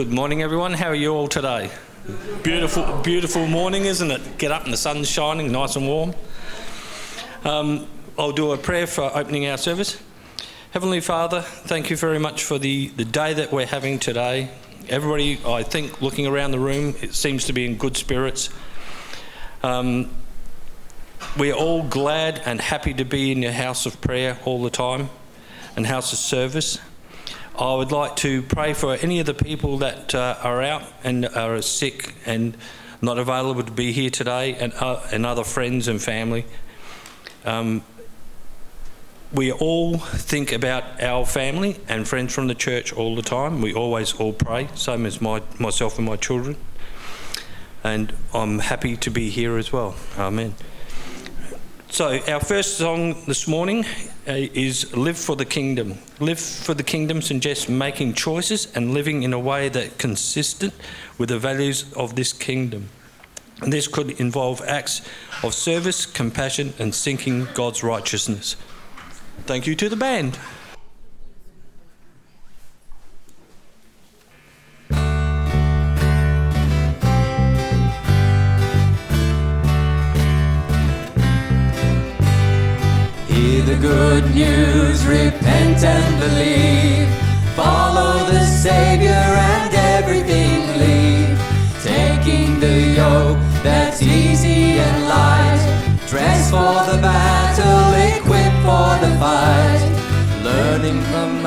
Good morning, everyone. How are you all today? Beautiful, beautiful morning, isn't it? Get up and the sun's shining, nice and warm. I'll do a prayer for opening our service. Heavenly Father, thank you very much for the day that we're having today. Everybody, I think, looking around the room, it seems to be in good spirits. We're all glad and happy to be in your house of prayer all the time and house of service. I would like to pray for any of the people that are out and are sick and not available to be here today, and other friends and family. We all think about our family and friends from the church all the time. We always all pray, same as myself and my children. And I'm happy to be here as well. Amen. So our first song this morning is Live for the Kingdom. Live for the Kingdom suggests making choices and living in a way that's consistent with the values of this kingdom. And this could involve acts of service, compassion, and seeking God's righteousness. Thank you to the band. Hear the good news, repent and believe. Follow the Saviour and everything leave. Taking the yoke that's easy and light. Dress for the battle, equipped for the fight. Learning from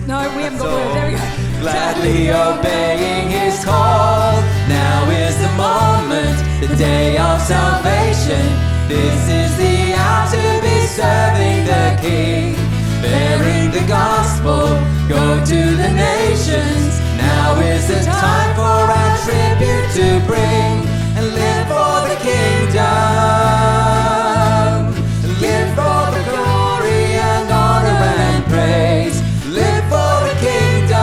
No, we haven't got words. There we go. Gladly obeying His call. Now is the moment, the day of salvation. This is the hour to be serving the King. Bearing the gospel, go to the nations. Now is the time for our tribute to bring. And live for the kingdom. Live for the glory and honor and praise. Live for the kingdom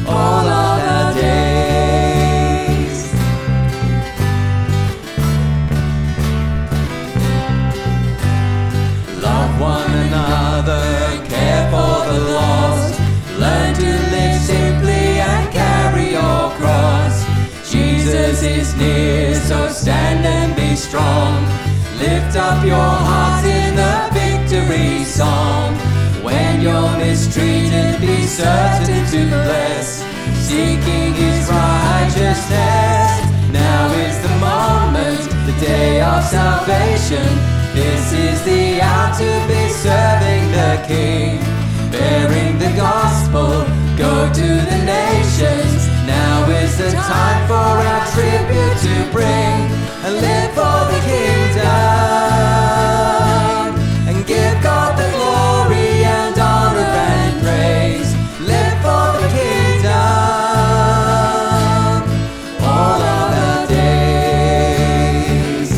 all of our days. Love one another, care for the lost. Learn to live simply and carry your cross. Jesus is near, so stand and be strong. Lift up your heart in the victory song. When you're mistreated, be certain to bless. Seeking His righteousness. Now is the moment, the day of salvation. This is the hour to be serving the King. Bearing the gospel, go to the nations. Now is the time for our tribute to bring. And live for the kingdom. And give God the glory and honor and praise. Live for the kingdom all of our days.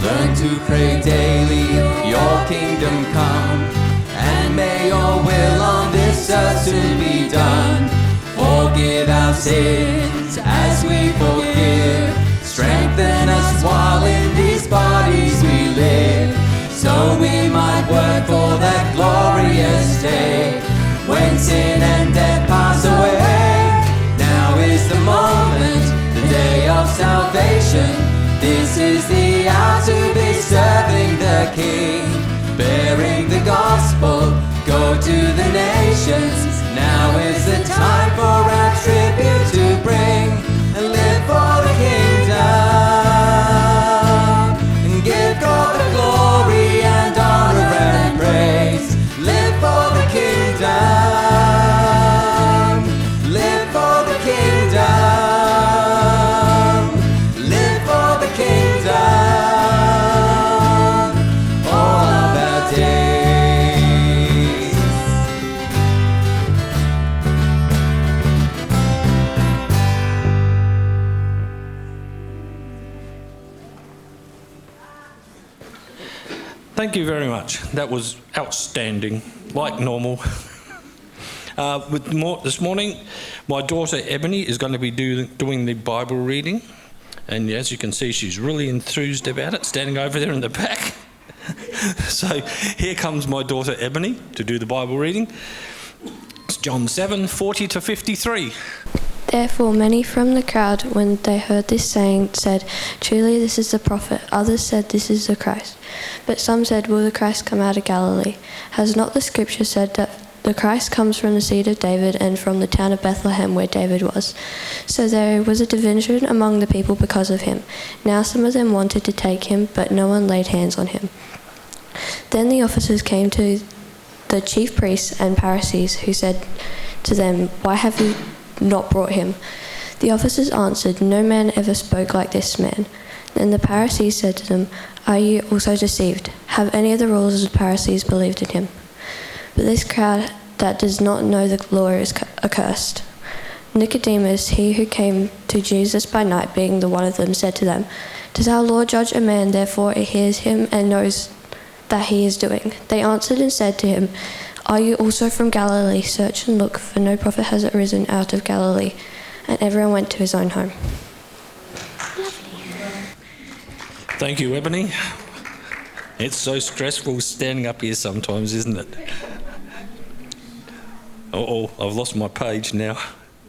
Learn to pray daily, your kingdom come. And may your will on this earth soon be done. Forgive our sins as we forgive. Strengthen us while in these bodies we live. So we might work for that glorious day. When sin and death pass away. Now is the moment, the day of salvation. This is the hour to be serving the King. Bearing the gospel, go to the nations. Now is the time for our tribute to bring. And live for the kingdom. And give God the glory and honor and praise. Live for the kingdom. Live for the kingdom. Live for the kingdom all of our days. Thank you very much. That was outstanding, like normal. This morning, my daughter Ebonnie is going to be doing the Bible reading. And as you can see, she's really enthused about it, standing over there in the back. So here comes my daughter Ebonnie to do the Bible reading. It's John 7:40 to 53. Therefore many from the crowd, when they heard this saying, said, "Truly this is the prophet." Others said, "This is the Christ." But some said, "Will the Christ come out of Galilee? Has not the scripture said that the Christ comes from the seed of David and from the town of Bethlehem where David was?" So there was a division among the people because of him. Now some of them wanted to take him, but no one laid hands on him. Then the officers came to the chief priests and Pharisees, who said to them, "Why have you not brought him?" The officers answered, "No man ever spoke like this man." Then the Pharisees said to them, "Are you also deceived? Have any of the rulers of the Pharisees believed in him?" But this crowd that does not know the law is accursed. Nicodemus, he who came to Jesus by night, being the one of them, said to them, "Does our Lord judge a man, therefore he hears him and knows that he is doing?" They answered and said to him, "Are you also from Galilee? Search and look, for no prophet has arisen out of Galilee." And everyone went to his own home. Thank you, Ebonnie. It's so stressful standing up here sometimes, isn't it? Uh-oh, I've lost my page now.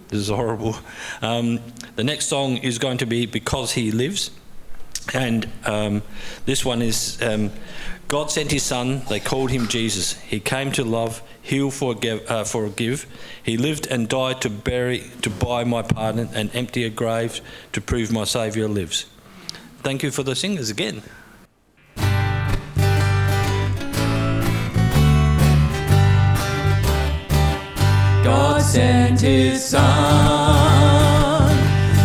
This is horrible. The next song is going to be "Because He Lives." And this one is, God sent his son, they called him Jesus. He came to love, heal, forgive. He lived and died to buy my pardon, and empty a grave to prove my Saviour lives. Thank you for the singers again. God sent his son,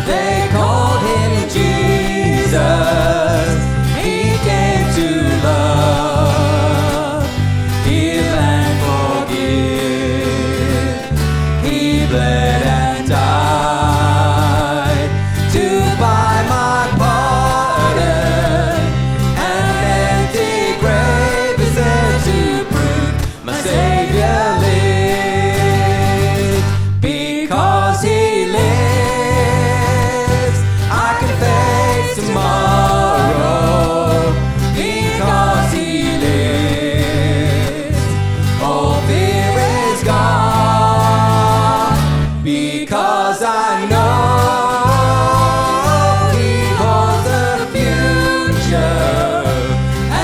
they called him Jesus. He came to love, heal and forgive. He bled and died to buy my pardon. An empty grave is there to prove my Saviour lives. Because he lives, I can face tomorrow. Because he lives, all fear is gone. Because I know he holds the future,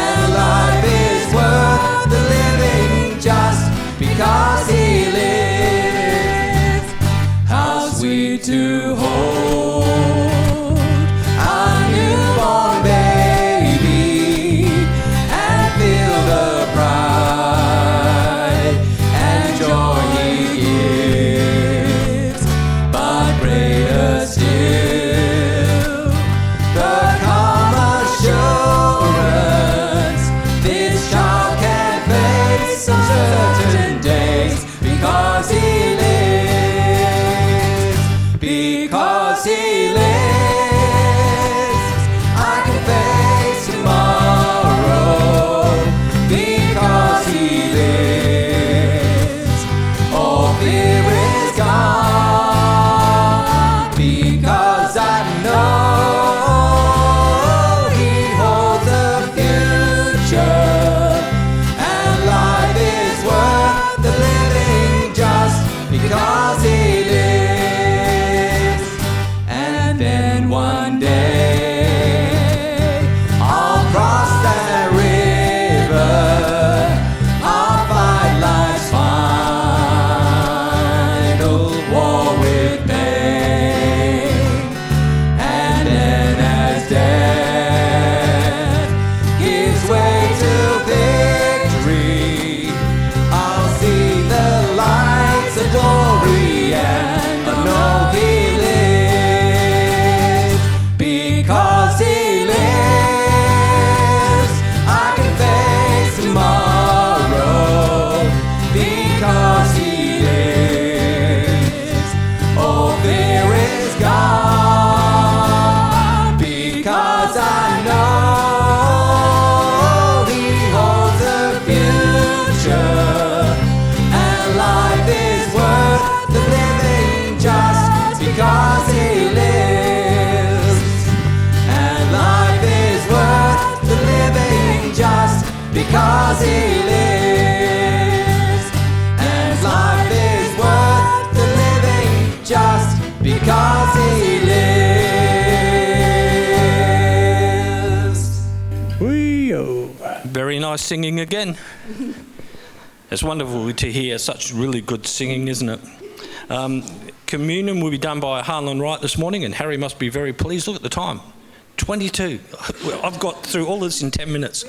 and life is worth the living just because he lives. How sweet to hold a newborn baby and feel the pride and joy he gives. But greater still, the calm assurance this child can face uncertain days because he lives. Because nice singing again. It's wonderful to hear such really good singing, isn't it? Communion will be done by Harlan Wright this morning, and Harry must be very pleased. Look at the time, 22. I've got through all this in 10 minutes.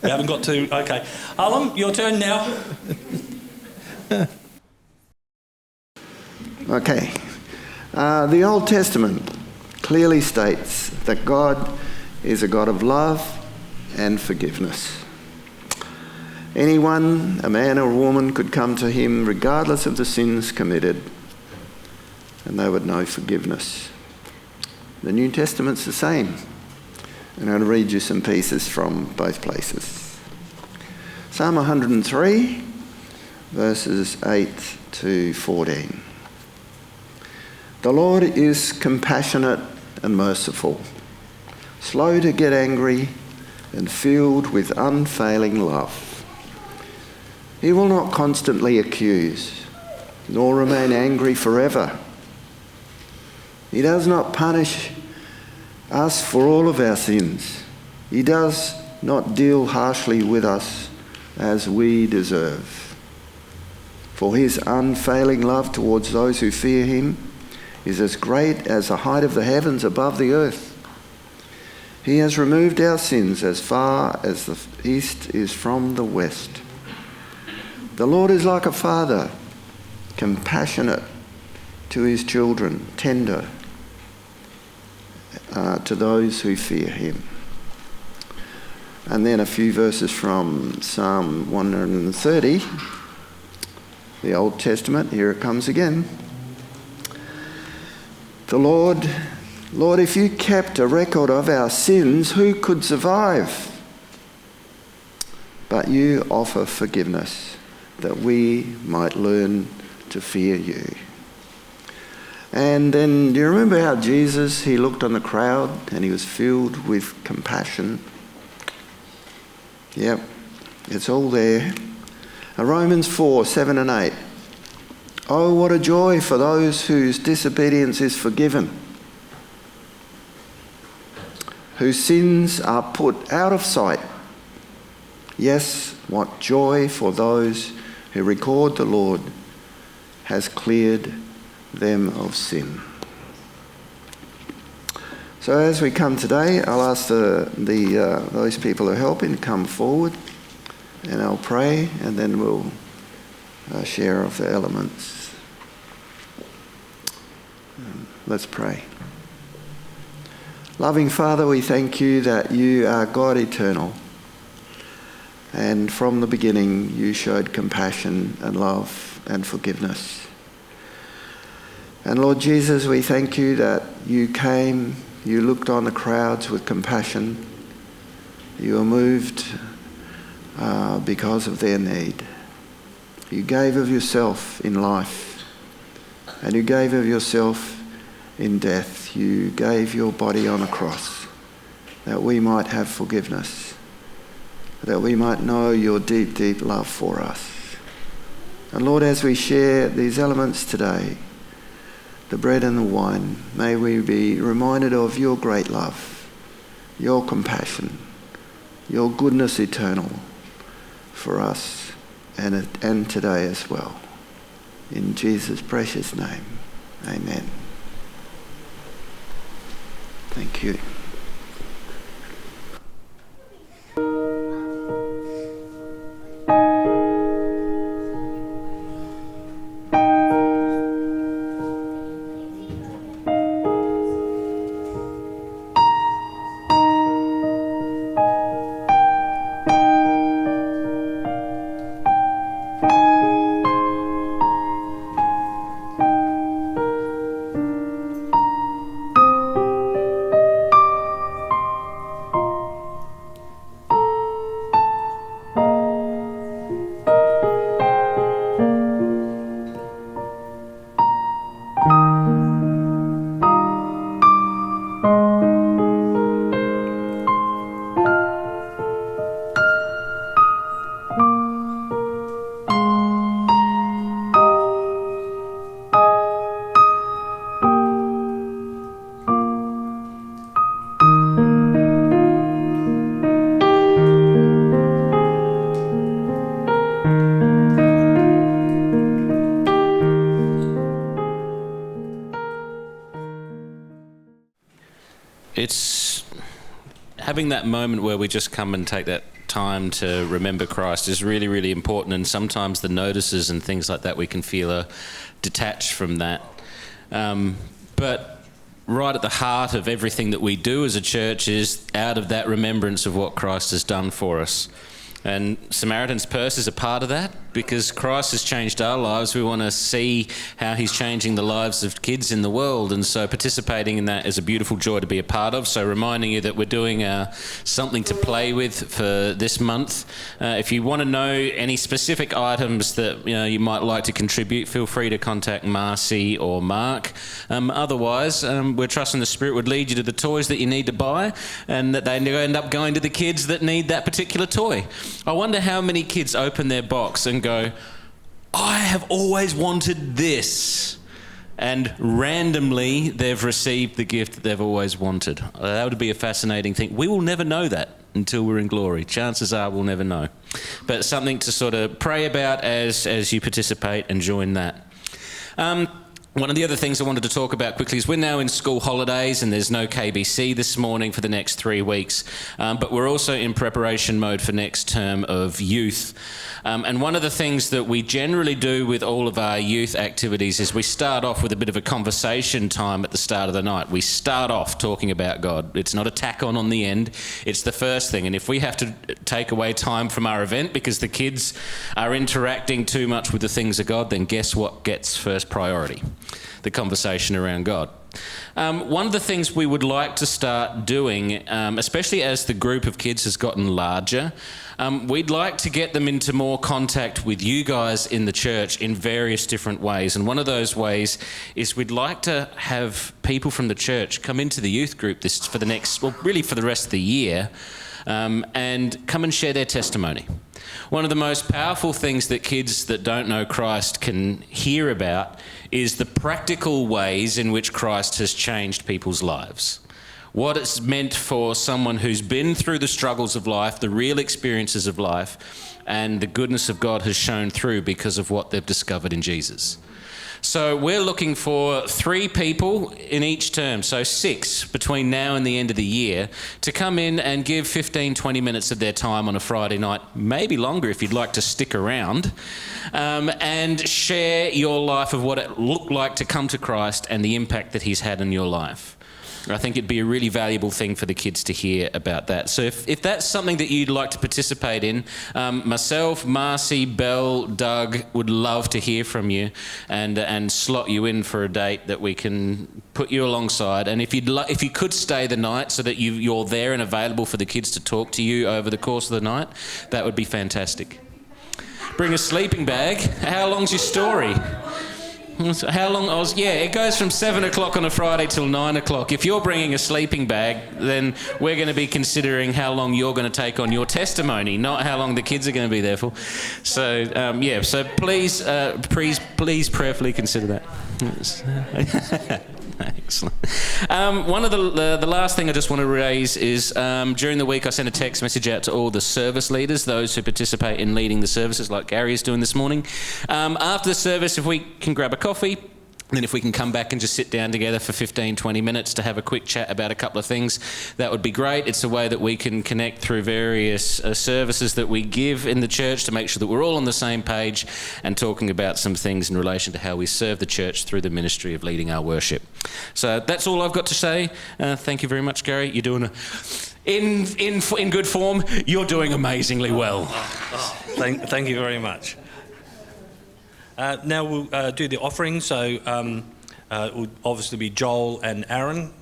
We haven't got to... Okay. Harlan, your turn now. Okay. The Old Testament clearly states that God is a God of love and forgiveness. Anyone, a man or a woman, could come to him regardless of the sins committed, and they would know forgiveness. The New Testament's the same. And I'm going to read you some pieces from both places. Psalm 103, verses 8 to 14. The Lord is compassionate and merciful, slow to get angry, and filled with unfailing love. He will not constantly accuse, nor remain angry forever. He does not punish us for all of our sins. He does not deal harshly with us as we deserve. For his unfailing love towards those who fear him is as great as the height of the heavens above the earth. He has removed our sins as far as the east is from the west. The Lord is like a father, compassionate to his children, tender to those who fear him. And then a few verses from Psalm 130, the Old Testament. Here it comes again. The Lord, if you kept a record of our sins, who could survive? But you offer forgiveness, that we might learn to fear you. And then, do you remember how Jesus, he looked on the crowd and he was filled with compassion? Yep, it's all there. Romans 4, 7 and 8. Oh, what a joy for those whose disobedience is forgiven, whose sins are put out of sight. Yes, what joy for those who record the Lord has cleared them of sin. So as we come today, I'll ask those people who are helping to come forward, and I'll pray, and then we'll share of the elements. Let's pray. Loving Father, we thank you that you are God eternal, and from the beginning you showed compassion and love and forgiveness. And Lord Jesus, we thank you that you came, you looked on the crowds with compassion, you were moved because of their need. You gave of yourself in life, and you gave of yourself in death. You gave your body on a cross that we might have forgiveness, that we might know your deep, deep love for us. And Lord, as we share these elements today, the bread and the wine, may we be reminded of your great love, your compassion, your goodness eternal for us and today as well. In Jesus' precious name, amen. Thank you. it's having that moment where we just come and take that time to remember Christ is really, really important, and sometimes the notices and things like that we can feel are detached from that. But right at the heart of everything that we do as a church is out of that remembrance of what Christ has done for us. And Samaritan's Purse is a part of that, because Christ has changed our lives. We want to see how he's changing the lives of kids in the world, and so participating in that is a beautiful joy to be a part of. So reminding you that we're doing something to play with for this month. If you want to know any specific items that you might like to contribute, feel free to contact Marcy or Mark. Otherwise, we're trusting the Spirit would lead you to the toys that you need to buy, and that they end up going to the kids that need that particular toy. I wonder how many kids open their box and go, I have always wanted this. And randomly, they've received the gift that they've always wanted. That would be a fascinating thing. We will never know that until we're in glory. Chances are we'll never know. But something to sort of pray about as you participate and join that. One of the other things I wanted to talk about quickly is we're now in school holidays and there's no KBC this morning for the next 3 weeks, but we're also in preparation mode for next term of youth. And one of the things that we generally do with all of our youth activities is we start off with a bit of a conversation time at the start of the night. We start off talking about God. It's not a tack on the end, it's the first thing. And if we have to take away time from our event because the kids are interacting too much with the things of God, then guess what gets first priority? The conversation around God. One of the things we would like to start doing, especially as the group of kids has gotten larger, we'd like to get them into more contact with you guys in the church in various different ways. And one of those ways is we'd like to have people from the church come into the youth group for the rest of the year, and come and share their testimony. One of the most powerful things that kids that don't know Christ can hear about is the practical ways in which Christ has changed people's lives. What it's meant for someone who's been through the struggles of life, the real experiences of life, and the goodness of God has shown through because of what they've discovered in Jesus. So we're looking for 3 people in each term, so 6 between now and the end of the year, to come in and give 15, 20 minutes of their time on a Friday night, maybe longer if you'd like to stick around, and share your life of what it looked like to come to Christ and the impact that he's had in your life. I think it'd be a really valuable thing for the kids to hear about that. So if that's something that you'd like to participate in, myself, Marcy, Belle, Doug would love to hear from you and slot you in for a date that we can put you alongside. And if you could stay the night so that you're there and available for the kids to talk to you over the course of the night, that would be fantastic. Bring a sleeping bag. How long's your story? How long? It goes from 7 o'clock on a Friday till 9 o'clock. If you're bringing a sleeping bag, then we're going to be considering how long you're going to take on your testimony, not how long the kids are going to be there for. So, so please prayerfully consider that. Excellent. One of the last thing I just want to raise is during the week I sent a text message out to all the service leaders, those who participate in leading the services like Garry is doing this morning. After the service, if we can grab a coffee, and then if we can come back and just sit down together for 15, 20 minutes to have a quick chat about a couple of things, that would be great. It's a way that we can connect through various services that we give in the church to make sure that we're all on the same page and talking about some things in relation to how we serve the church through the ministry of leading our worship. So that's all I've got to say. Thank you very much, Garry. You're doing in good form. You're doing amazingly well. Thank you very much. Now we'll do the offering, so it will obviously be Joel and Aaron.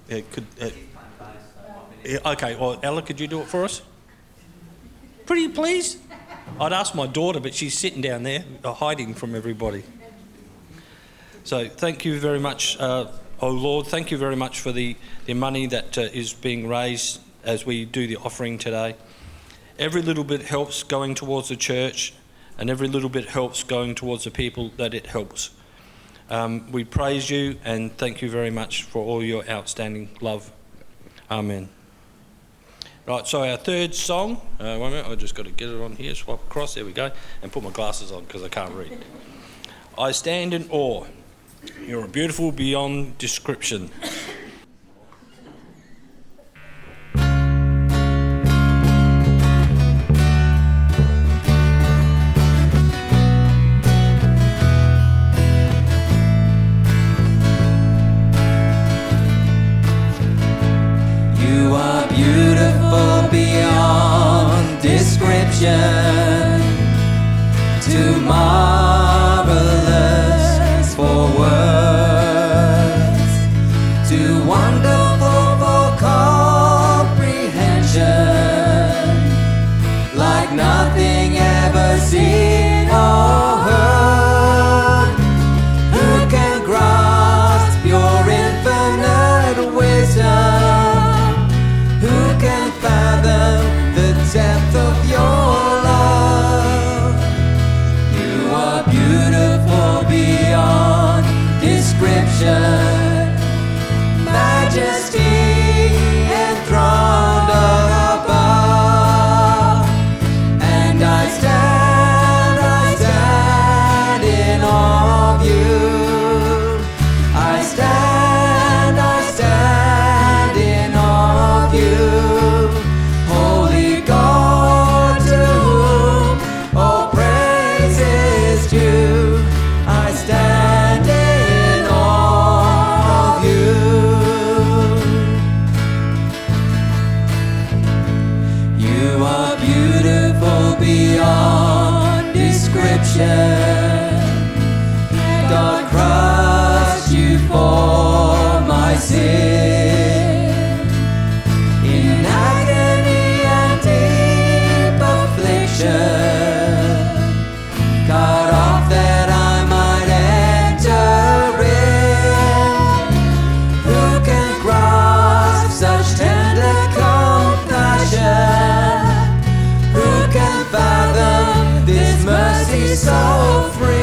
Okay, well, Ella, could you do it for us? Pretty please? I'd ask my daughter, but she's sitting down there, hiding from everybody. So thank you very much, oh Lord, thank you very much for the money that is being raised as we do the offering today. Every little bit helps going towards the church, and every little bit helps going towards the people that it helps. We praise you and thank you very much for all your outstanding love. Amen. Right, so our third song, one minute, I've just got to get it on here, swap across, there we go, and put my glasses on because I can't read. I stand in awe. You're beautiful beyond description. majesty enthroned above, and I stand in awe of you. I stand in awe of you, holy God, to whom all praise is due. I stand in awe of you. You are beautiful beyond description. God crushed you for my sin. In agony and deep affliction, cut off that I might enter in. Who can grasp such tender compassion? Who can fathom this mercy so free?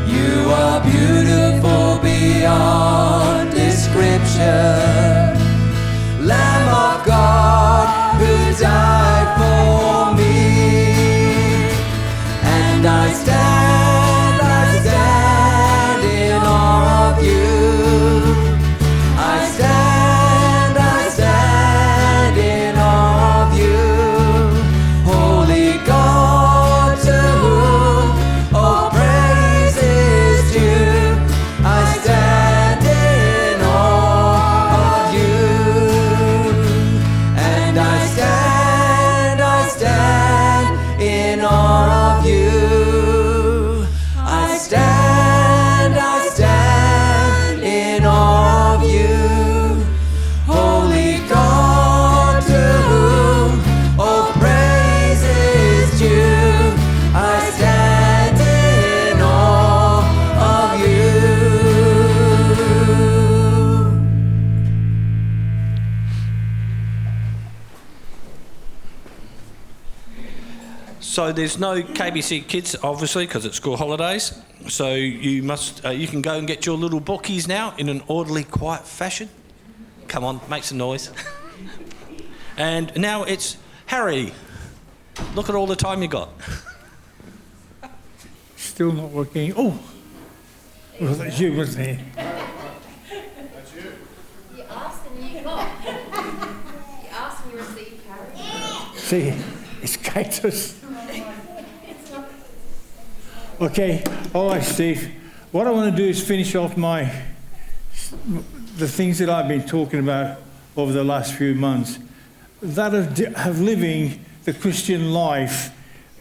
You are beautiful beyond description, Lamb of God who died for me. And I stand in awe of you. I stand in awe of you, holy God, to whom all praise is due. I stand in awe of you, and I stand in awe of you. I stand in awe of you, holy God, to whom all praise is due. I stand in awe of you. So there's no KBC kids, obviously, because it's school holidays. So you must, you can go and get your little bookies now in an orderly, quiet fashion. Come on, make some noise. And now it's Harry. Look at all the time you got. Still not working. Oh, well, that's you, wasn't it? You asked and you got. You asked and you received, Harry. See, it's cactus. Okay, all right, Steve. What I want to do is finish off the things that I've been talking about over the last few months that have living the Christian life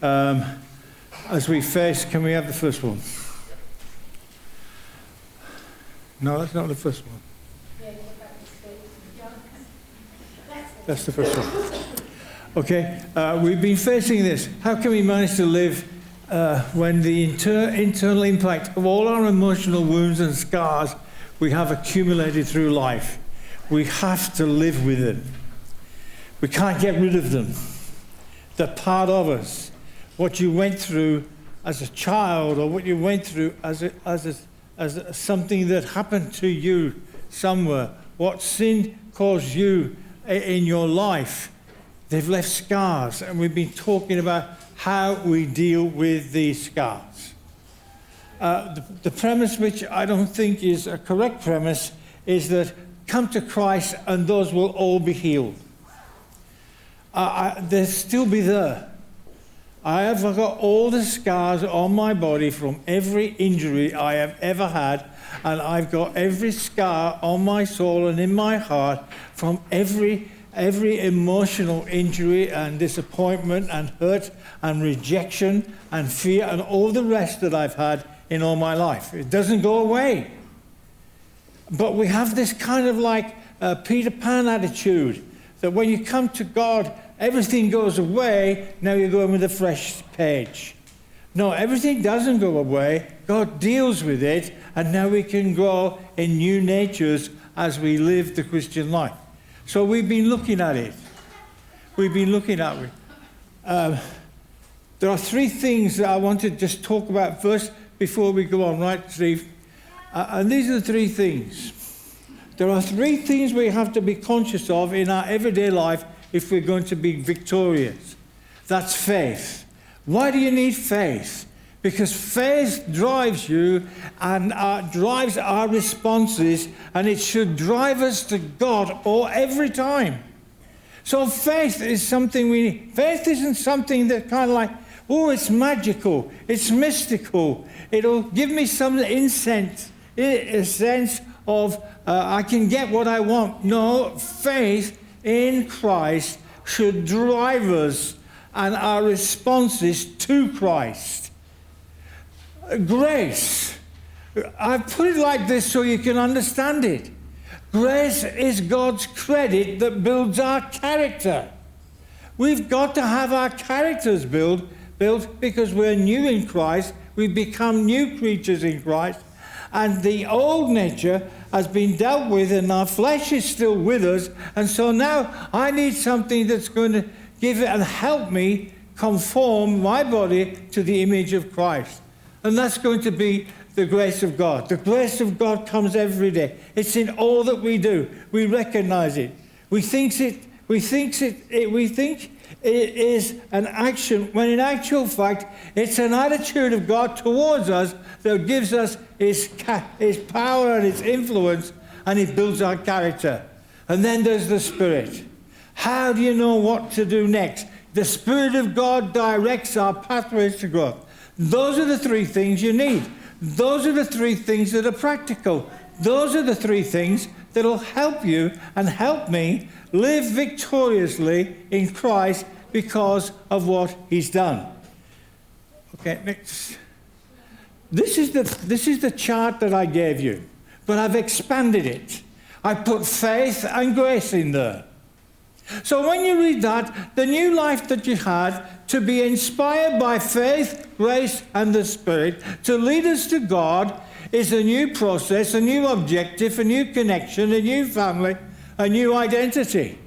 as we face. Can we have the first one? No, that's not the first one. That's the first one. Okay, we've been facing this. How can we manage to live when the internal impact of all our emotional wounds and scars we have accumulated through life? We have to live with them. We can't get rid of them. They're part of us. What you went through as a child, or what you went through as something that happened to you somewhere, what sin caused you in your life, they've left scars, and we've been talking about how we deal with these scars. The premise, which I don't think is a correct premise, is that come to Christ and those will all be healed. They'll still be there. I have got all the scars on my body from every injury I have ever had, and I've got every scar on my soul and in my heart from every emotional injury and disappointment and hurt and rejection and fear and all the rest that I've had in all my life. It doesn't go away. But we have this kind of like Peter Pan attitude that when you come to God, everything goes away, now you're going with a fresh page. No, everything doesn't go away. God deals with it, and now we can grow in new natures as we live the Christian life. So we've been looking at it. There are three things that I want to just talk about first before we go on, right, Steve? And these are the three things. There are three things we have to be conscious of in our everyday life if we're going to be victorious. That's faith. Why do you need faith? Because faith drives you and drives our responses, and it should drive us to God every time. So faith is something we need. Faith isn't something that kind of like, oh, it's magical, it's mystical. It'll give me some incense, a sense of I can get what I want. No, faith in Christ should drive us and our responses to Christ. Grace. I've put it like this so you can understand it. Grace is God's credit that builds our character. We've got to have our characters built because we're new in Christ. We've become new creatures in Christ. And the old nature has been dealt with, and our flesh is still with us. And so now I need something that's going to give it and help me conform my body to the image of Christ. And that's going to be the grace of God. The grace of God comes every day. It's in all that we do. We recognize it. We think it is an action, when in actual fact, it's an attitude of God towards us that gives us his power and his influence, and it builds our character. And then there's the Spirit. How do you know what to do next? The Spirit of God directs our pathways to growth. Those are the three things you need. Those are the three things that are practical. Those are the three things that will help you and help me live victoriously in Christ because of what he's done. Okay, next. This is the chart that I gave you, but I've expanded it. I put faith and grace in there. So when you read that, the new life that you had, to be inspired by faith, grace, and the Spirit, to lead us to God, is a new process, a new objective, a new connection, a new family, a new identity.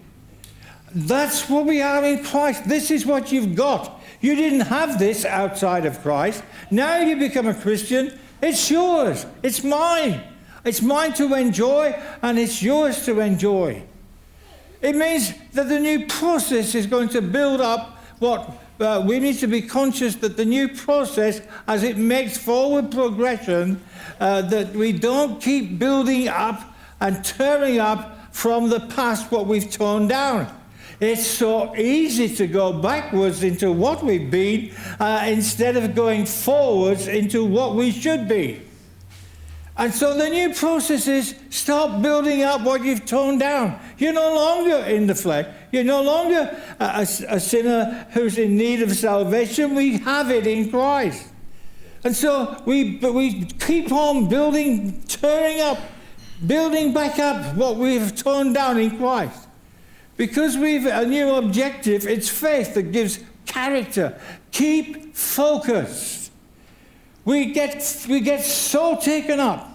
That's what we are in Christ. This is what you've got. You didn't have this outside of Christ. Now you become a Christian, it's yours. It's mine. It's mine to enjoy, and it's yours to enjoy. It means that the new process is going to build up what we need to be conscious that the new process, as it makes forward progression, that we don't keep building up and tearing up from the past what we've torn down. It's so easy to go backwards into what we've been instead of going forwards into what we should be. And so the new process is stop building up what you've torn down. You're no longer in the flesh. You're no longer a sinner who's in need of salvation. We have it in Christ. And so we keep on building, tearing up, building back up what we've torn down in Christ. Because we've a new objective, it's faith that gives character. Keep focused. We get so taken up.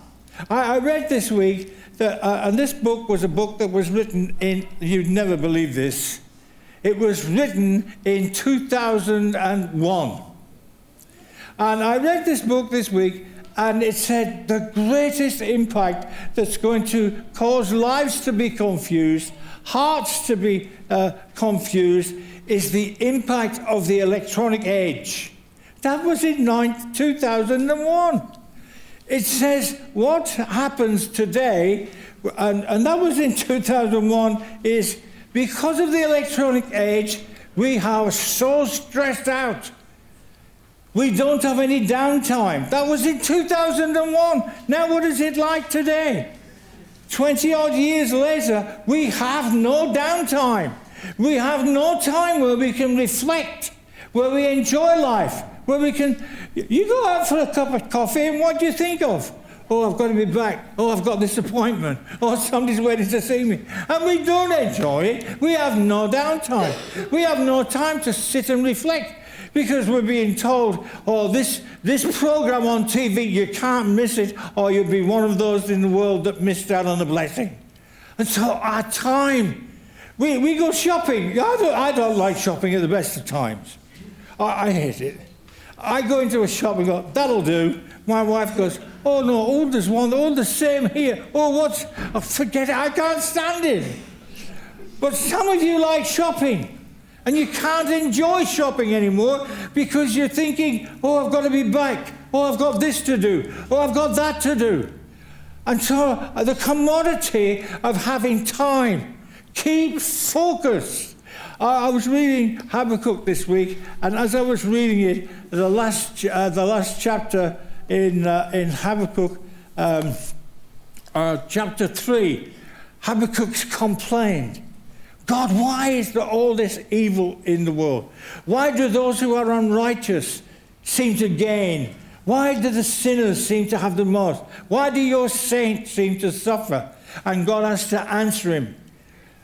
I read this week that, and this book was a book that was written in, you'd never believe this, it was written in 2001. And I read this book this week, and it said the greatest impact that's going to cause lives to be confused, hearts to be confused, is the impact of the electronic age. That was in 2001. It says what happens today, and that was in 2001, is because of the electronic age, we are so stressed out. We don't have any downtime. That was in 2001. Now what is it like today? 20-odd years later, we have no downtime. We have no time where we can reflect, where we enjoy life, where we can... You go out for a cup of coffee, and what do you think of? Oh, I've got to be back. Oh, I've got this appointment. Oh, somebody's waiting to see me. And we don't enjoy it. We have no downtime. We have no time to sit and reflect because we're being told, oh, this program on TV, you can't miss it, or you'll be one of those in the world that missed out on the blessing. And so our time, we go shopping. I don't like shopping at the best of times. I hate it. I go into a shop and go, that'll do. My wife goes, oh no, all there's one, all the same here. Oh, forget it, I can't stand it. But some of you like shopping. And you can't enjoy shopping anymore because you're thinking, oh, I've got to be back. Oh, I've got this to do. Oh, I've got that to do. And so the commodity of having time, keep focused. I was reading Habakkuk this week, and as I was reading it, the last chapter in Habakkuk, chapter 3, Habakkuk's complained. God, why is there all this evil in the world? Why do those who are unrighteous seem to gain? Why do the sinners seem to have the most? Why do your saints seem to suffer? And God has to answer him.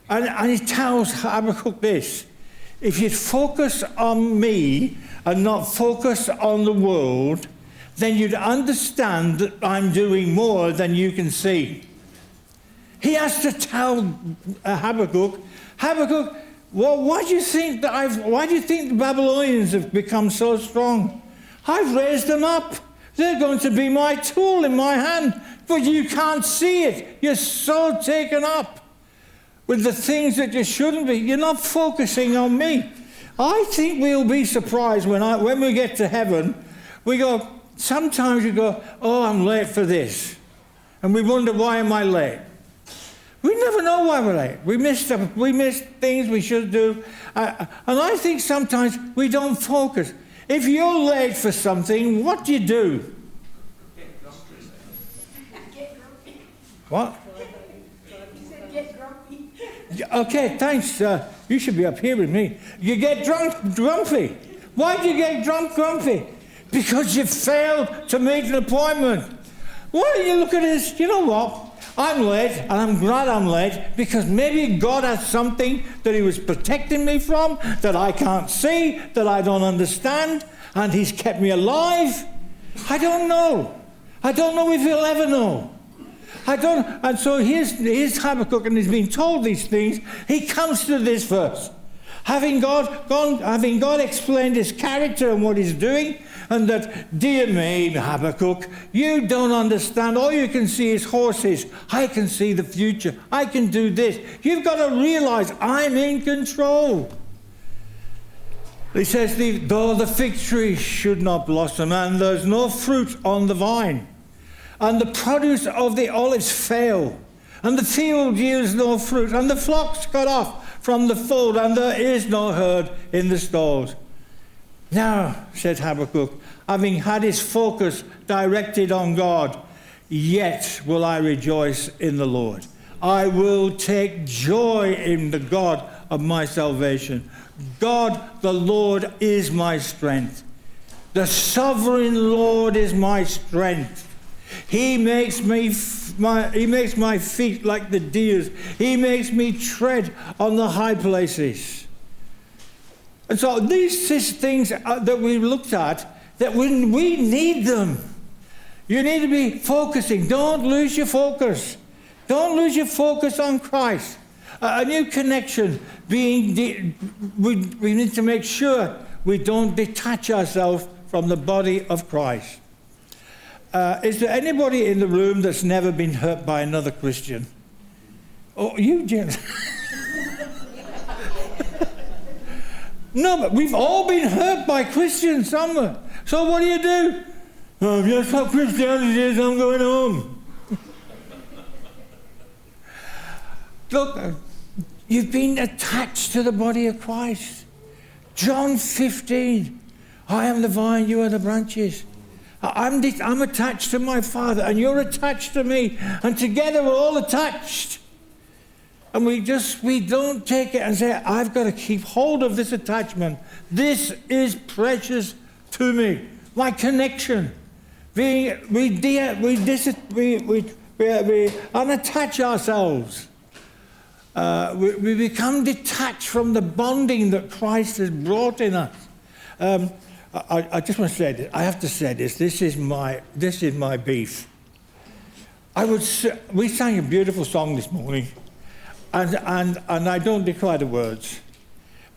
And he tells Habakkuk this: if you'd focus on me and not focus on the world, then you'd understand that I'm doing more than you can see. He has to tell Habakkuk, well, why do you think the Babylonians have become so strong? I've raised them up. They're going to be my tool in my hand, but you can't see it. You're so taken up with the things that you shouldn't be. You're not focusing on me. I think we'll be surprised when we get to heaven. Sometimes we go, oh, I'm late for this. And we wonder, why am I late? We never know why we're late. We miss things we should do. And I think sometimes we don't focus. If you're late for something, what do you do? What? Okay, thanks. You should be up here with me. You get grumpy. Why do you get grumpy? Because you failed to make an appointment. Why don't you look at this? You know what? I'm late, and I'm glad I'm late, because maybe God has something that he was protecting me from, that I can't see, that I don't understand, and he's kept me alive. I don't know. I don't know if he'll ever know. And so here's Habakkuk, and he's been told these things. He comes to this verse. Having God explained his character and what he's doing, and that, dear me, Habakkuk, you don't understand. All you can see is horses. I can see the future. I can do this. You've got to realize I'm in control. He says, though the fig tree should not blossom, and there's no fruit on the vine, and the produce of the olives fail, and the field yields no fruit, and the flocks cut off from the fold, and there is no herd in the stalls. Now, said Habakkuk, having had his focus directed on God, yet will I rejoice in the Lord. I will take joy in the God of my salvation. God, the Lord, is my strength. The sovereign Lord is my strength. He makes my feet like the deer's. He makes me tread on the high places. And so these things that we looked at, that we need them. You need to be focusing. Don't lose your focus. Don't lose your focus on Christ. A new connection we need to make sure we don't detach ourselves from the body of Christ. Is there anybody in the room that's never been hurt by another Christian? Oh, you, Jim. No, but we've all been hurt by Christians somewhere. So what do? Oh, if that's what Christianity is, I'm going home. Look, you've been attached to the body of Christ. John 15, I am the vine, you are the branches. I'm attached to my Father, and you're attached to me, and together we're all attached. And we don't take it and say, I've got to keep hold of this attachment. This is precious to me. My connection. We unattach ourselves. We become detached from the bonding that Christ has brought in us. I just want to say this. I have to say this. This is my beef. We sang a beautiful song this morning. And I don't declare the words,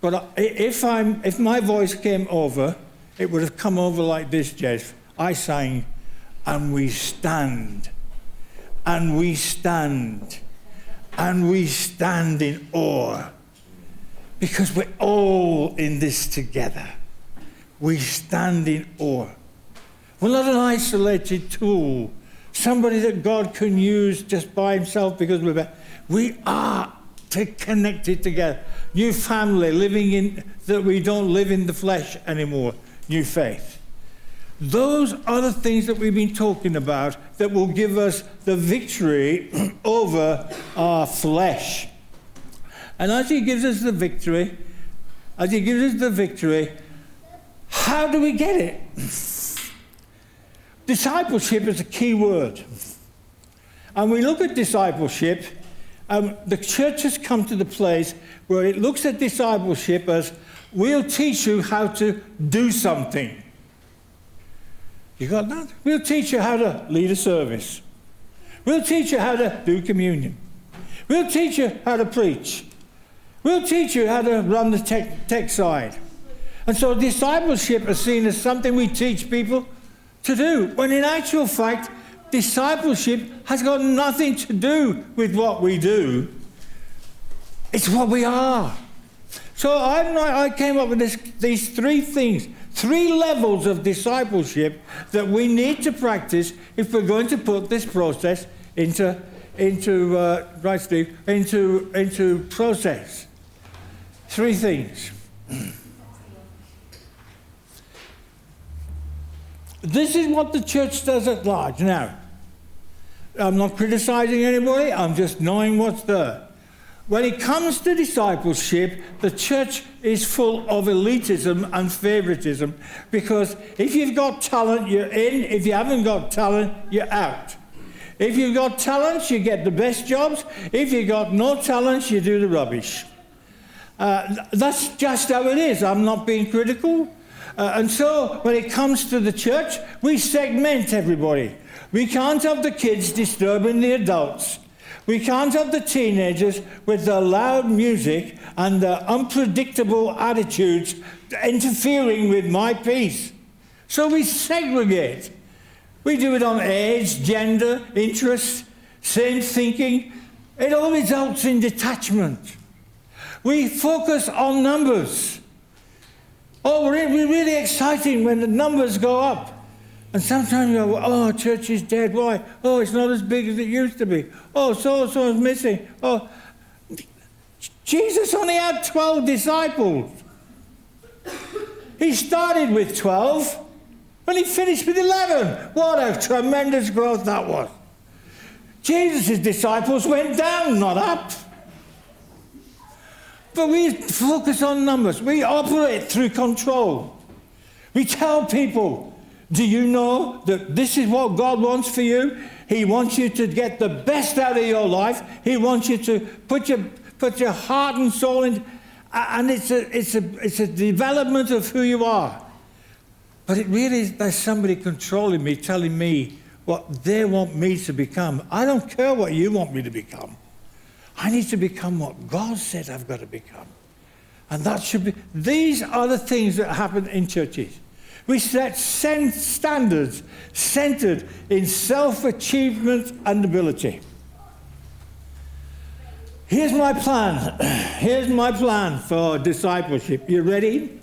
but if my voice came over, it would have come over like this, Jess. I sang, and we stand, and we stand, and we stand in awe. Because we're all in this together. We stand in awe. We're not an isolated tool, somebody that God can use just by himself because we are connected together. New family, living in, that we don't live in the flesh anymore. New faith. Those are the things that we've been talking about that will give us the victory over our flesh. And as he gives us the victory, how do we get it? Discipleship is a key word. And we look at discipleship, the church has come to the place where it looks at discipleship as, we'll teach you how to do something. You got that? We'll teach you how to lead a service. We'll teach you how to do communion. We'll teach you how to preach. We'll teach you how to run the tech side. And so discipleship is seen as something we teach people to do, when in actual fact, discipleship has got nothing to do with what we do. It's what we are. So I came up with these three things, 3 levels of discipleship that we need to practice if we're going to put this process into process. 3 things. This is what the church does at large. Now, I'm not criticizing anybody, I'm just knowing what's there. When it comes to discipleship, the church is full of elitism and favoritism, because if you've got talent, you're in. If you haven't got talent, you're out. If you've got talent, you get the best jobs. If you've got no talent, you do the rubbish. That's just how it is. I'm not being critical. And so when it comes to the church, we segment everybody. We can't have the kids disturbing the adults. We can't have the teenagers with their loud music and their unpredictable attitudes interfering with my peace. So we segregate. We do it on age, gender, interests, same thinking. It all results in detachment. We focus on numbers. Oh, we're really exciting when the numbers go up. And sometimes you go, oh, church is dead. Why? Oh, it's not as big as it used to be. Oh, so-and-so is missing. Oh, Jesus only had 12 disciples. He started with 12, and he finished with 11. What a tremendous growth that was. Jesus' disciples went down, not up. But we focus on numbers. We operate through control. We tell people, do you know that this is what God wants for you? He wants you to get the best out of your life. He wants you to put your heart and soul in, and it's a development of who you are. But it really is, there's somebody controlling me, telling me what they want me to become. I don't care what you want me to become. I need to become what God said I've got to become. And that should be, these are the things that happen in churches. We set standards centered in self-achievement and ability. Here's my plan. Here's my plan for discipleship. You ready?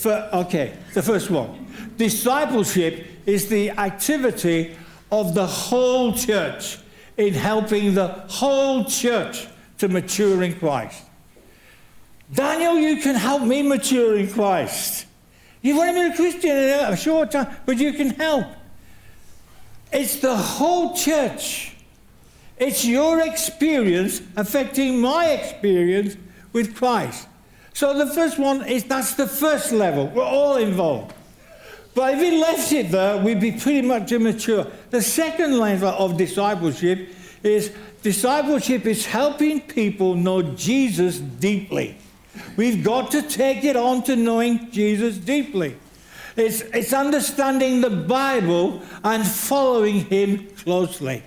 The first one. Discipleship is the activity of the whole church in helping the whole church to mature in Christ. Daniel, you can help me mature in Christ. You've only been a Christian in a short time, but you can help. It's the whole church. It's your experience affecting my experience with Christ. So the first one is, that's the first level. We're all involved. But if we left it there, we'd be pretty much immature. The second level of discipleship is helping people know Jesus deeply. We've got to take it on to knowing Jesus deeply. It's understanding the Bible and following him closely.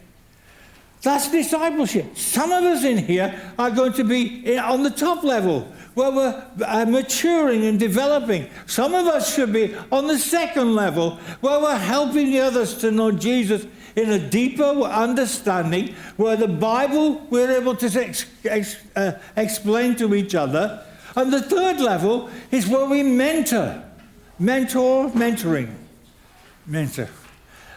That's discipleship. Some of us in here are going to be on the top level. where we're maturing and developing. Some of us should be on the second level, where we're helping the others to know Jesus in a deeper understanding, where the Bible we're able to explain to each other. And the third level is where we mentor. Mentor.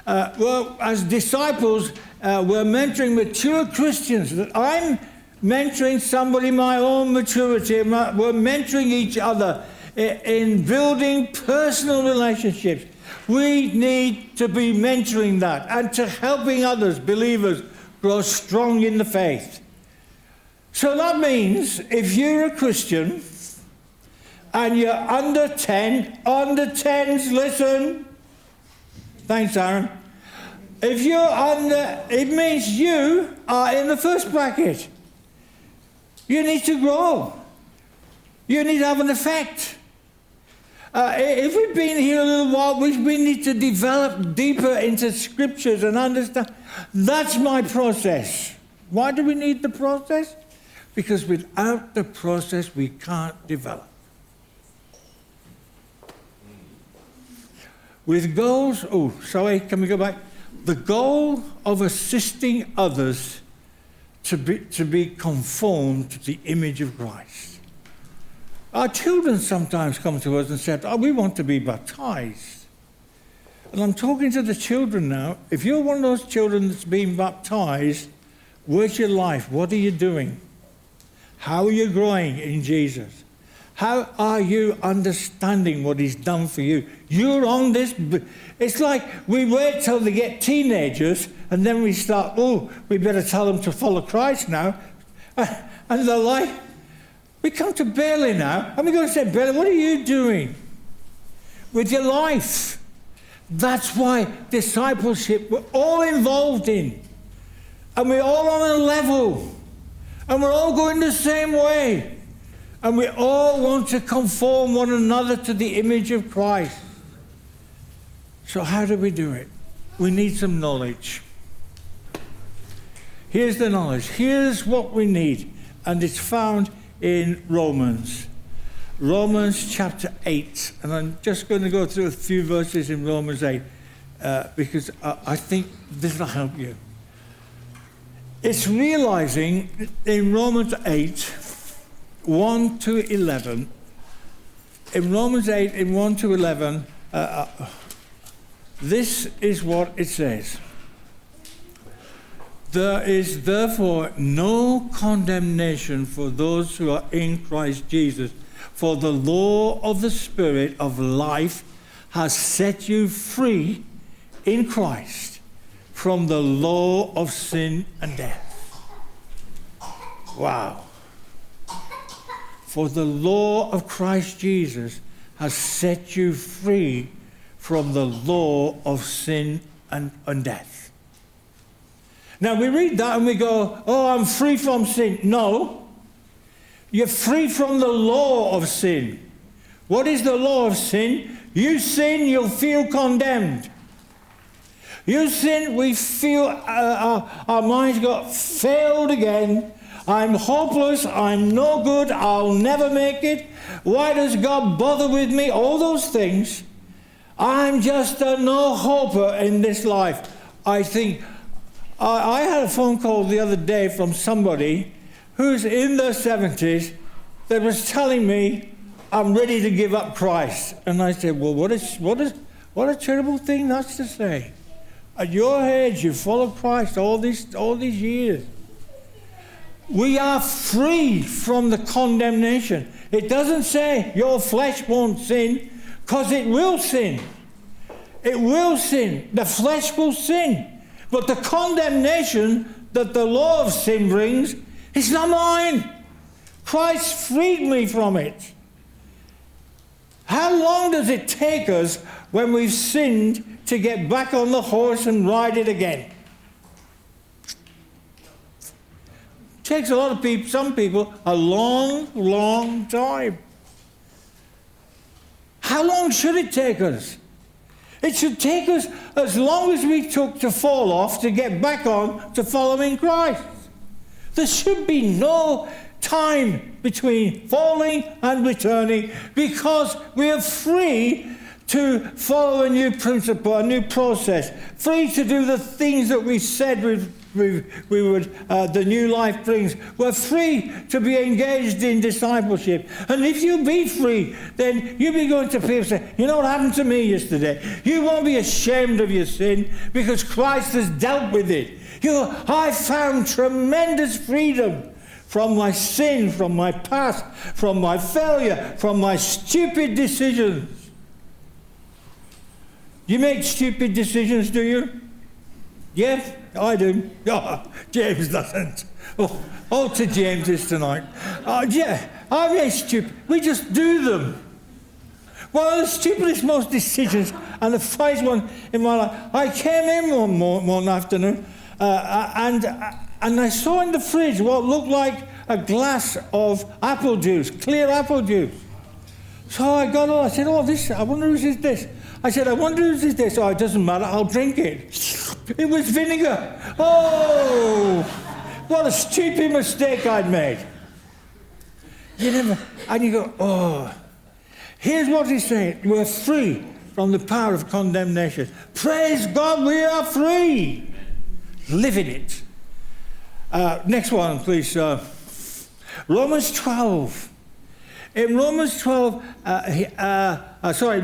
Well, as disciples, we're mentoring mature Christians. That I'm mentoring somebody my own maturity. We're mentoring each other in building personal relationships. We need to be mentoring that and to helping others, believers, grow strong in the faith. So that means if you're a Christian and you're under 10s, listen. Thanks, Aaron. If you're under, it means you are in the first bracket. You need to grow. You need to have an effect. If we've been here a little while, we need to develop deeper into scriptures and understand. That's my process. Why do we need the process? Because without the process, we can't develop. With goals, can we go back? The goal of assisting others to be conformed to the image of Christ. Our children sometimes come to us and say, we want to be baptized. And I'm talking to the children now. If you're one of those children that's been baptized, where's your life? What are you doing? How are you growing in Jesus? How are you understanding what he's done for you? You're on this. It's like we wait till they get teenagers and then we start, we better tell them to follow Christ now. And they're like, we come to Bailey now and we're going to say, Bailey, what are you doing with your life? That's why discipleship we're all involved in. And we're all on a level. And we're all going the same way. And we all want to conform one another to the image of Christ. So how do we do it? We need some knowledge. Here's the knowledge. Here's what we need. And it's found in Romans. Romans chapter 8. And I'm just going to go through a few verses in Romans 8 because I think this will help you. It's realizing in Romans 8, 1 to 11. In Romans 8, in 1 to 11, this is what it says. There is therefore no condemnation for those who are in Christ Jesus, for the law of the Spirit of life has set you free in Christ from the law of sin and death. Wow. For the law of Christ Jesus has set you free from the law of sin and death. Now we read that and we go, I'm free from sin. No, you're free from the law of sin. What is the law of sin? You sin, you'll feel condemned. You sin, we feel our minds got failed again. I'm hopeless, I'm no good, I'll never make it. Why does God bother with me? All those things. I'm just a no-hoper in this life. I think, I had a phone call the other day from somebody who's in their 70s that was telling me, I'm ready to give up Christ. And I said, well, what a terrible thing that's to say. At your age, you followed Christ all these years. We are free from the condemnation. It doesn't say your flesh won't sin, because it will sin. It will sin. The flesh will sin. But the condemnation that the law of sin brings is not mine. Christ freed me from it. How long does it take us when we've sinned to get back on the horse and ride it again? Takes a lot of people, some people, a long, long time. How long should it take us? It should take us as long as we took to fall off to get back on to following Christ. There should be no time between falling and returning, because we are free to follow a new principle, a new process, free to do the things that we said we would, the new life brings. We're free to be engaged in discipleship. And if you be free, then you'll be going to people and say, you know what happened to me yesterday? You won't be ashamed of your sin because Christ has dealt with it. I found tremendous freedom from my sin, from my past, from my failure, from my stupid decisions. You make stupid decisions, do you? Yes, I do. Oh, James doesn't. Oh, to James is tonight. Yeah, I make stupid. We just do them. One of the stupidest, most decisions, and the first one in my life. I came in one afternoon, and I saw in the fridge what looked like a glass of apple juice, clear apple juice. So I got it. I said, I wonder whose is this? I said, I wonder whose is this? Oh, it doesn't matter, I'll drink it. It was vinegar. Oh, what a stupid mistake I'd made. And you go, oh. Here's what he's saying. We're free from the power of condemnation. Praise God, we are free. Live in it. Next one, please. Romans 12. In Romans 12,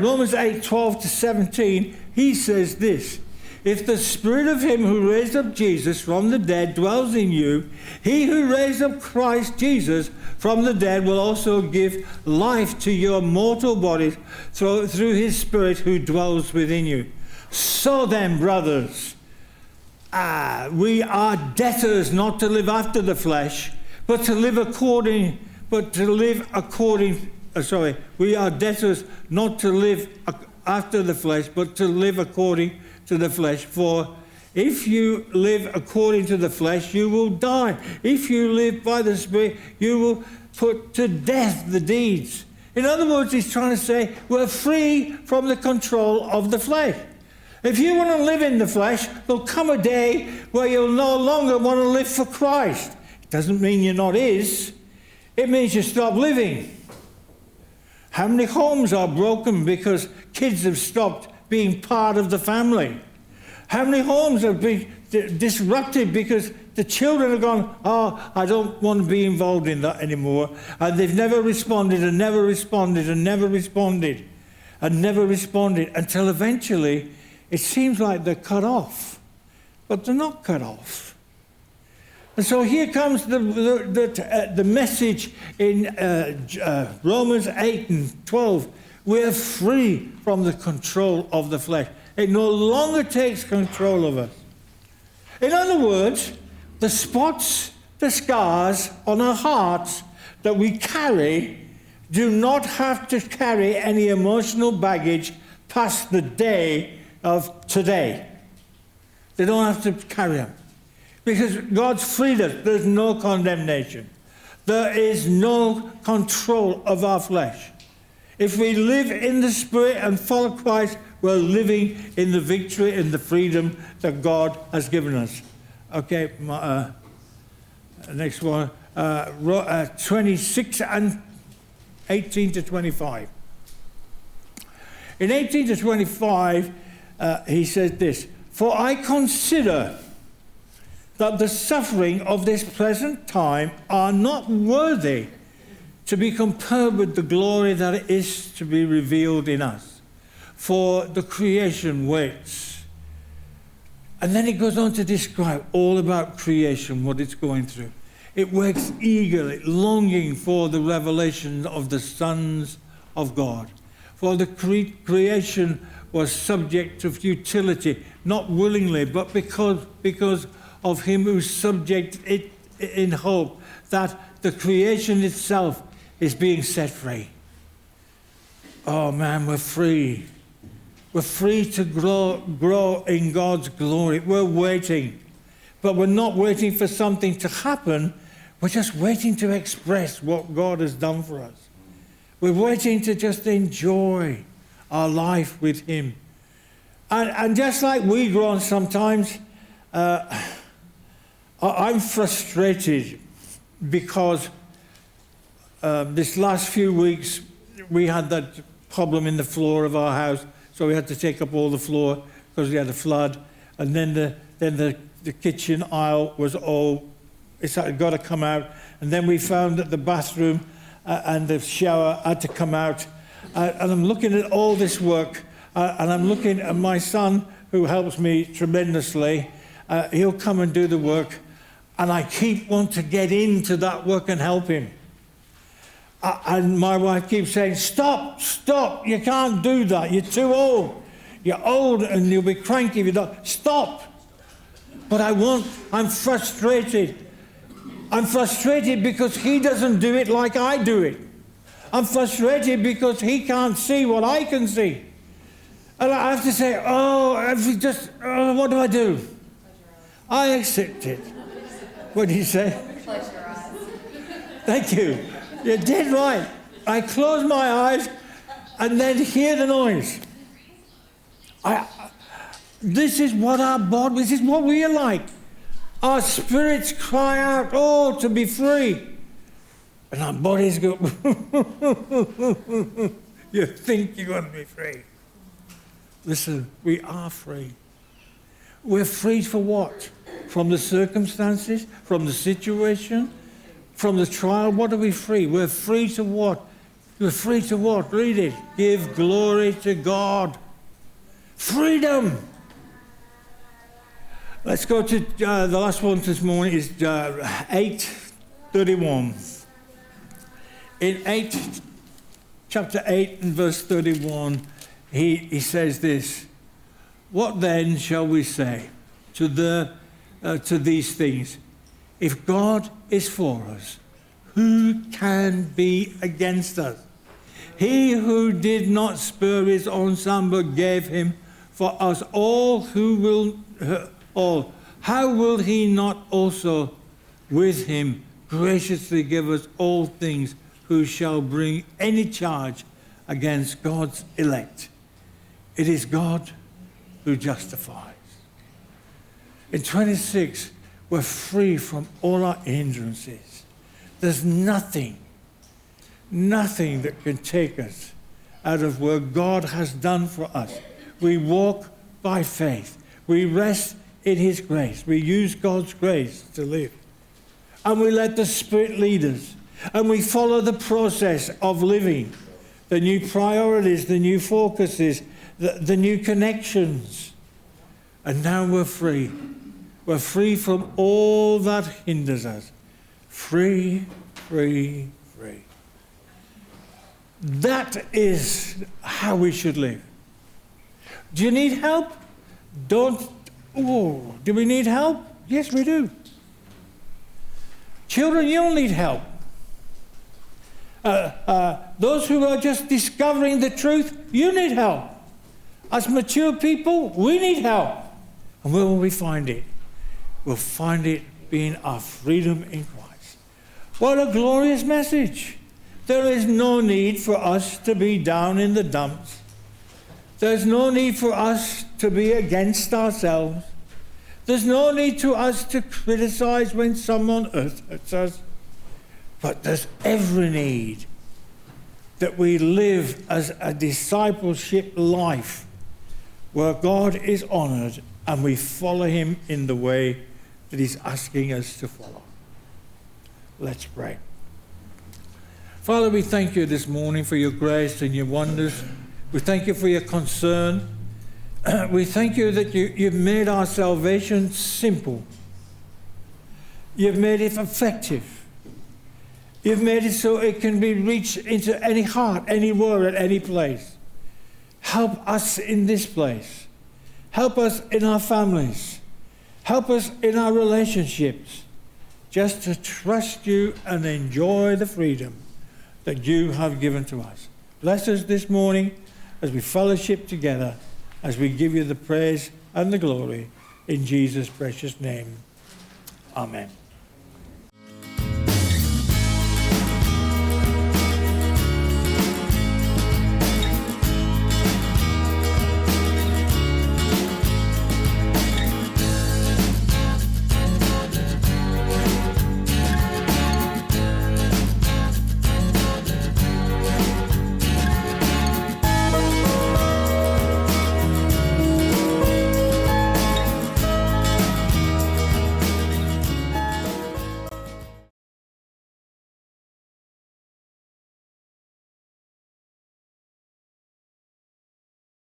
Romans 8, 12 to 17, he says this: if the spirit of him who raised up Jesus from the dead dwells in you, he who raised up Christ Jesus from the dead will also give life to your mortal bodies through his spirit who dwells within you. So then, brothers, we are debtors not to live after the flesh, but to live according. We are debtors not to live after the flesh, but to live according to the flesh. For if you live according to the flesh, you will die. If you live by the Spirit, you will put to death the deeds. In other words, he's trying to say we're free from the control of the flesh. If you want to live in the flesh, there'll come a day where you'll no longer want to live for Christ. It doesn't mean you're not his. It means you stop living. How many homes are broken because kids have stopped being part of the family? How many homes have been disrupted because the children have gone, oh, I don't want to be involved in that anymore. And they've never responded and never responded and never responded and never responded until eventually it seems like they're cut off. But they're not cut off. And so here comes the message in Romans 8 and 12. We're free from the control of the flesh. It no longer takes control of us. In other words, the spots, the scars on our hearts that we carry do not have to carry any emotional baggage past the day of today. They don't have to carry them. Because God's freed us. There's no condemnation. There is no control of our flesh. If we live in the Spirit and follow Christ, we're living in the victory and the freedom that God has given us. Okay, next one. 26 and 18 to 25. In 18 to 25, he says this: for I consider that the suffering of this present time are not worthy to be compared with the glory that is to be revealed in us. For the creation waits. And then it goes on to describe all about creation, what it's going through. It waits eagerly, longing for the revelation of the sons of God. For the creation was subject to futility, not willingly, but because of him who subjected it in hope that the creation itself is being set free. Oh man, we're free. We're free to grow in God's glory. We're waiting. But we're not waiting for something to happen. We're just waiting to express what God has done for us. We're waiting to just enjoy our life with him. And just like we groan sometimes, I'm frustrated because this last few weeks, we had that problem in the floor of our house, so we had to take up all the floor because we had a flood. And then the kitchen aisle was all, it's got to come out. And then we found that the bathroom and the shower had to come out. And I'm looking at all this work, and I'm looking at my son, who helps me tremendously. He'll come and do the work, and I keep wanting to get into that work and help him. And my wife keeps saying, stop, you can't do that, you're too old. You're old and you'll be cranky if you don't. Stop. But I'm frustrated. I'm frustrated because he doesn't do it like I do it. I'm frustrated because he can't see what I can see. And I have to say, what do I do? I accept it. What did you say? Close your eyes. Thank you. You're dead right. I close my eyes and then hear the noise. This is what this is what we are like. Our spirits cry out, oh, to be free. And our bodies go, you think you're going to be free. Listen, we are free. We're free for what? From the circumstances, from the situation, from the trial. What are we free? We're free to what? We're free to what? Read it. Give glory to God. Freedom. Let's go to the last one this morning is 8:31. In chapter 8 and verse 31, he says this, what then shall we say to these things? If God is for us, who can be against us? He who did not spare his own son but gave him for us all, how will he not also with him graciously give us all things? Who shall bring any charge against God's elect? It is God who justifies. In 26, we're free from all our hindrances. There's nothing that can take us out of what God has done for us. We walk by faith. We rest in his grace. We use God's grace to live. And we let the Spirit lead us. And we follow the process of living, the new priorities, the new focuses, the new connections. And now we're free. We're free from all that hinders us. Free, free, free. That is how we should live. Do you need help? Do we need help? Yes, we do. Children, you'll need help. Those who are just discovering the truth, you need help. As mature people, we need help. And where will we find it? We'll find it being our freedom in Christ. What a glorious message. There is no need for us to be down in the dumps. There's no need for us to be against ourselves. There's no need to us to criticize when someone hurts us. But there's every need that we live as a discipleship life where God is honored and we follow him in the way that he's asking us to follow. Let's pray. Father, we thank you this morning for your grace and your wonders. We thank you for your concern. We thank you that you've made our salvation simple. You've made it effective. You've made it so it can be reached into any heart, anywhere, at any place. Help us in this place. Help us in our families. Help us in our relationships. Just to trust you and enjoy the freedom that you have given to us. Bless us this morning as we fellowship together, as we give you the praise and the glory in Jesus' precious name. Amen.